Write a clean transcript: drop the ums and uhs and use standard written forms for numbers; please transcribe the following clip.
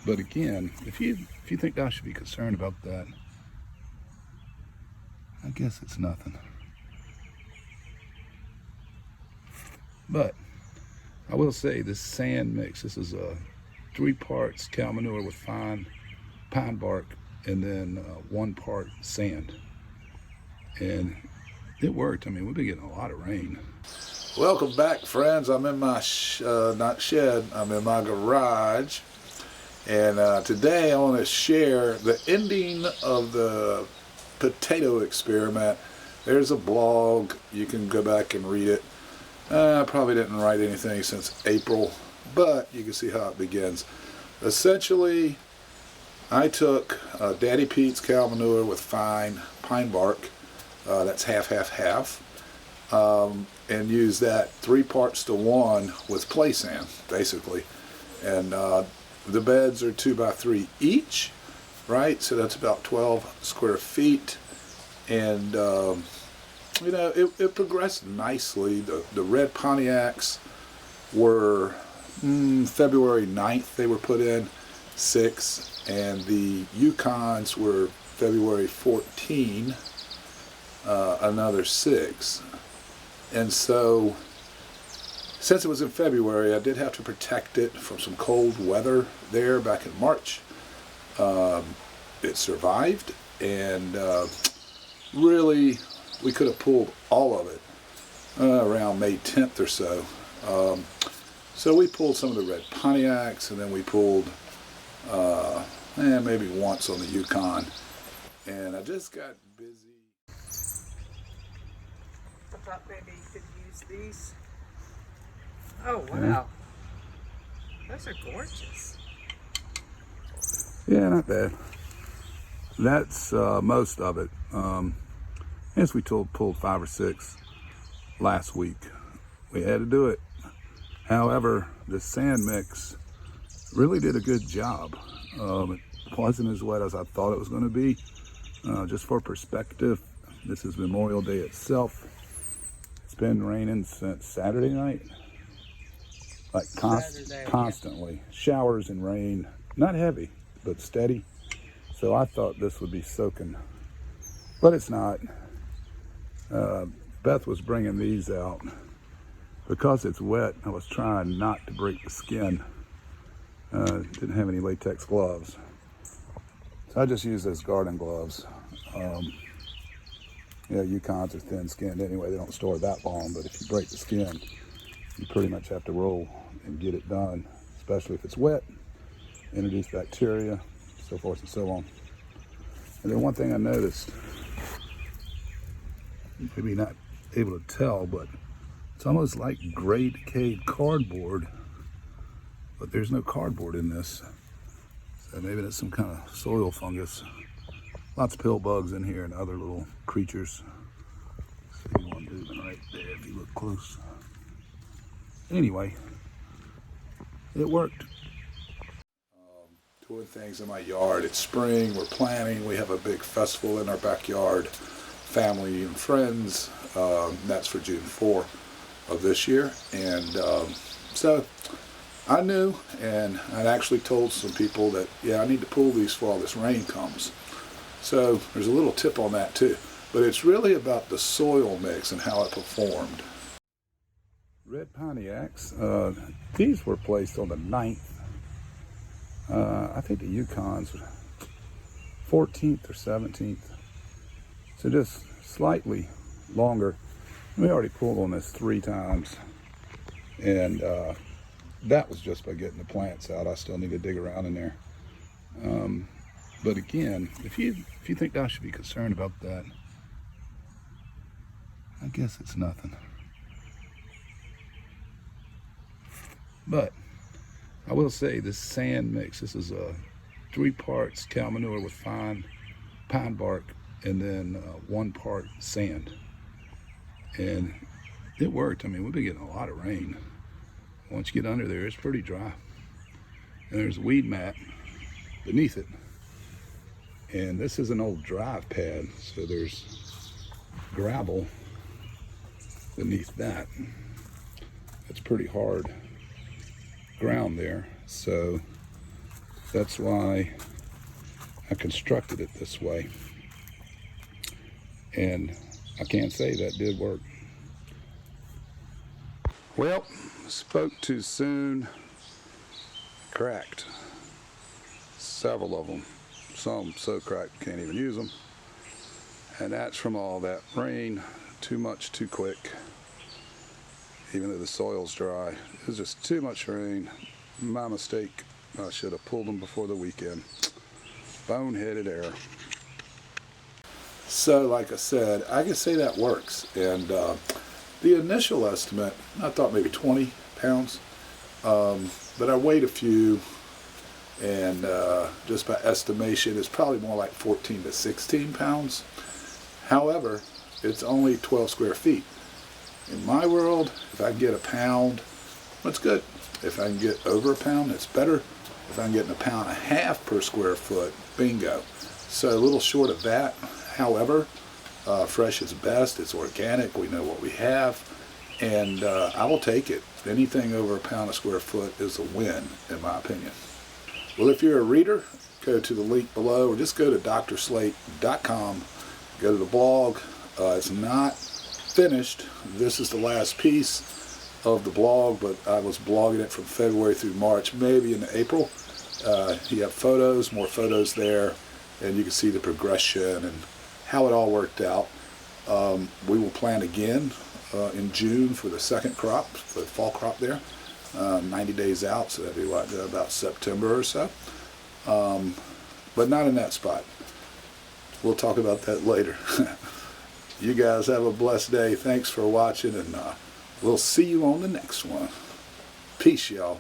But again, if you think I should be concerned about that, I guess it's nothing. But I will say this sand mix, this is 3 parts cow manure with fine pine bark and then 1 part sand. And it worked. I mean, we've been getting a lot of rain. Welcome back, friends. I'm in my, not shed, I'm in my garage. And today I want to share the ending of the potato experiment. There's a blog. You can go back and read it. I probably didn't write anything since April, but you can see how it begins. Essentially, I took Daddy Pete's cow manure with fine pine bark, that's half, and used that 3 parts to 1 with play sand, basically. And the beds are 2 by 3 each, right? So that's about 12 square feet. And you know, it progressed nicely. The red Pontiacs were February 9th, they were put in, 6, and the Yukons were February 14, another 6. And so, since it was in February, I did have to protect it from some cold weather there back in March. It survived, and really, we could have pulled all of it around May 10th or so. So we pulled some of the red Pontiacs, and then we pulled maybe once on the Yukon. And I just got busy. I thought maybe you could use these. Oh, wow. Those are gorgeous. Yeah, not bad. That's most of it. As we pulled 5 or 6 last week. We had to do it. However, the sand mix really did a good job. It wasn't as wet as I thought it was going to be. Just for perspective, this is Memorial Day itself. It's been raining since Saturday night. Like constantly. Yeah. Showers and rain. Not heavy, but steady. So I thought this would be soaking. But it's not. Beth was bringing these out. Because it's wet, I was trying not to break the skin. Didn't have any latex gloves. So I just used those garden gloves. Yukons are thin-skinned anyway. They don't store that long, but if you break the skin, you pretty much have to roll and get it done, especially if it's wet, introduce bacteria, so forth and so on. And then one thing I noticed, maybe not able to tell, but it's almost like gray decayed cardboard, but there's no cardboard in this. So maybe that's some kind of soil fungus. Lots of pill bugs in here and other little creatures. See one moving right there if you look close. Anyway, it worked. Doing things in my yard. It's spring, we're planting, we have a big festival in our backyard. Family and friends, that's for June 4 of this year. And so I knew, and I'd actually told some people that, yeah, I need to pull these before all this rain comes. So there's a little tip on that too. But it's really about the soil mix and how it performed. Red Pontiacs, these were placed on the 9th. I think the Yukons, 14th or 17th. So just slightly longer. We already pulled on this 3 times. And that was just by getting the plants out. I still need to dig around in there. But again, if you think I should be concerned about that, I guess it's nothing. But I will say this sand mix, this is 3 parts cow manure with fine pine bark and then 1 part sand. And it worked. I mean, we've been getting a lot of rain. Once you get under there, it's pretty dry. And there's a weed mat beneath it. And this is an old drive pad, so there's gravel beneath that. It's pretty hard ground there. So That's why I constructed it this way. And I can't say that did work. Well, spoke too soon. Cracked. Several of them. Some so cracked can't even use them. And that's from all that rain. Too much, too quick. Even though the soil's dry. It was just too much rain. My mistake. I should have pulled them before the weekend. Boneheaded error. So, like I said, I can say that works. And the initial estimate, I thought maybe 20 pounds. But I weighed a few, and just by estimation, it's probably more like 14 to 16 pounds. However, it's only 12 square feet. In my world, if I can get a pound, that's good. If I can get over a pound, that's better. If I'm getting 1.5 pounds per square foot, bingo. So a little short of that. However, fresh is best. It's organic. We know what we have. And I will take it. Anything over 1 pound a square foot is a win, in my opinion. Well, if you're a reader, go to the link below, or just go to drslate.com. Go to the blog. It's not finished. This is the last piece of the blog, but I was blogging it from February through March, maybe into April. You have photos, more photos there, and you can see the progression and how it all worked out. We will plant again in June for the second crop, the fall crop there, 90 days out, so that'd be what, about September or so. But not in that spot. We'll talk about that later. You guys have a blessed day. Thanks for watching, and we'll see you on the next one. Peace, y'all.